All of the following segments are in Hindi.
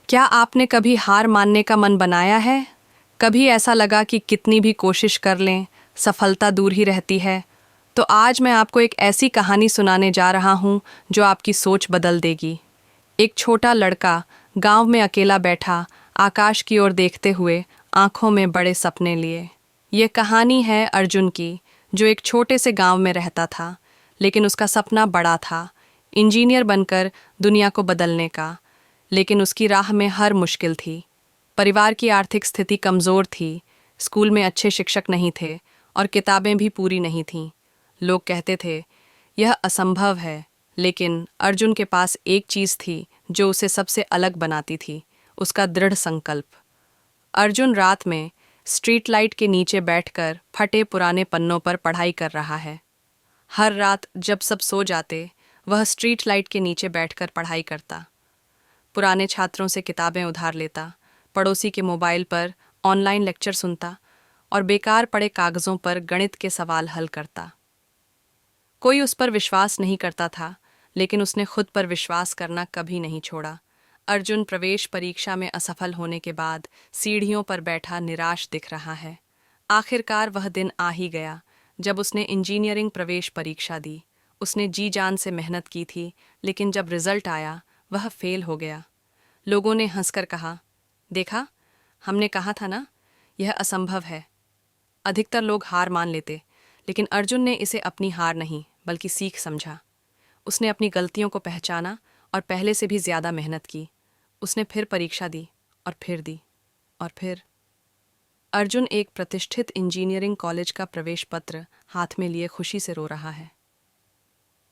क्या आपने कभी हार मानने का मन बनाया है? कभी ऐसा लगा कि कितनी भी कोशिश कर लें, सफलता दूर ही रहती है? तो आज मैं आपको एक ऐसी कहानी सुनाने जा रहा हूँ जो आपकी सोच बदल देगी। एक छोटा लड़का गांव में अकेला बैठा, आकाश की ओर देखते हुए, आंखों में बड़े सपने लिए। ये कहानी है अर्जुन की, जो एक छोटे से गांव में रहता था, लेकिन उसका सपना बड़ा था, इंजीनियर बनकर दुनिया को बदलने का। लेकिन उसकी राह में हर मुश्किल थी। परिवार की आर्थिक स्थिति कमज़ोर थी, स्कूल में अच्छे शिक्षक नहीं थे और किताबें भी पूरी नहीं थीं। लोग कहते थे, यह असंभव है, लेकिन अर्जुन के पास एक चीज़ थी जो उसे सबसे अलग बनाती थी, उसका दृढ़ संकल्प। अर्जुन रात में स्ट्रीट लाइट के नीचे बैठकर फटे पुराने पन्नों पर पढ़ाई कर रहा है। हर रात जब सब सो जाते, वह स्ट्रीट लाइट के नीचे बैठकर पढ़ाई करता। पुराने छात्रों से किताबें उधार लेता, पड़ोसी के मोबाइल पर ऑनलाइन लेक्चर सुनता और बेकार पड़े कागज़ों पर गणित के सवाल हल करता। कोई उस पर विश्वास नहीं करता था, लेकिन उसने खुद पर विश्वास करना कभी नहीं छोड़ा। अर्जुन प्रवेश परीक्षा में असफल होने के बाद सीढ़ियों पर बैठा निराश दिख रहा है। आखिरकार वह दिन आ ही गया जब उसने इंजीनियरिंग प्रवेश परीक्षा दी। उसने जी जान से मेहनत की थी, लेकिन जब रिजल्ट आया वह फेल हो गया। लोगों ने हंसकर कहा, देखा, हमने कहा था ना, यह असंभव है। अधिकतर लोग हार मान लेते, लेकिन अर्जुन ने इसे अपनी हार नहीं बल्कि सीख समझा। उसने अपनी गलतियों को पहचाना और पहले से भी ज़्यादा मेहनत की। उसने फिर परीक्षा दी और फिर दी और फिर। अर्जुन एक प्रतिष्ठित इंजीनियरिंग कॉलेज का प्रवेश पत्र हाथ में लिए खुशी से रो रहा है।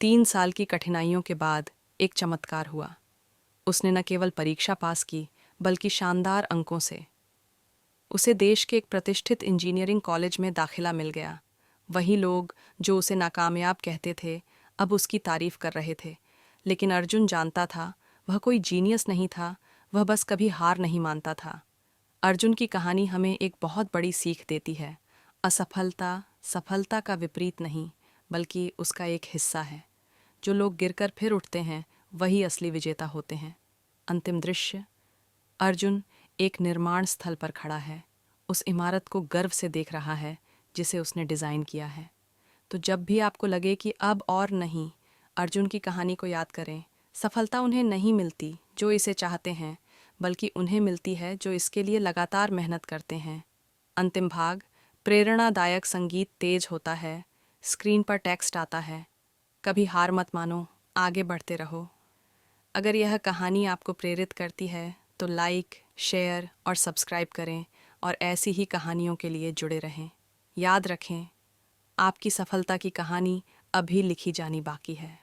3 साल की कठिनाइयों के बाद एक चमत्कार हुआ। उसने न केवल परीक्षा पास की, बल्कि शानदार अंकों से। उसे देश के एक प्रतिष्ठित इंजीनियरिंग कॉलेज में दाखिला मिल गया। वही लोग जो उसे नाकामयाब कहते थे, अब उसकी तारीफ कर रहे थे। लेकिन अर्जुन जानता था, वह कोई जीनियस नहीं था, वह बस कभी हार नहीं मानता था। अर्जुन की कहानी हमें एक बहुत बड़ी सीख देती है। असफलता सफलता का विपरीत नहीं, बल्कि उसका एक हिस्सा है। जो लोग गिरकर फिर उठते हैं, वही असली विजेता होते हैं। अंतिम दृश्य, अर्जुन एक निर्माण स्थल पर खड़ा है, उस इमारत को गर्व से देख रहा है जिसे उसने डिज़ाइन किया है। तो जब भी आपको लगे कि अब और नहीं, अर्जुन की कहानी को याद करें। सफलता उन्हें नहीं मिलती जो इसे चाहते हैं, बल्कि उन्हें मिलती है जो इसके लिए लगातार मेहनत करते हैं। अंतिम भाग, प्रेरणादायक संगीत तेज होता है, स्क्रीन पर टेक्स्ट आता है, कभी हार मत मानो, आगे बढ़ते रहो। अगर यह कहानी आपको प्रेरित करती है तो लाइक, शेयर और सब्सक्राइब करें और ऐसी ही कहानियों के लिए जुड़े रहें। याद रखें, आपकी सफलता की कहानी अभी लिखी जानी बाकी है।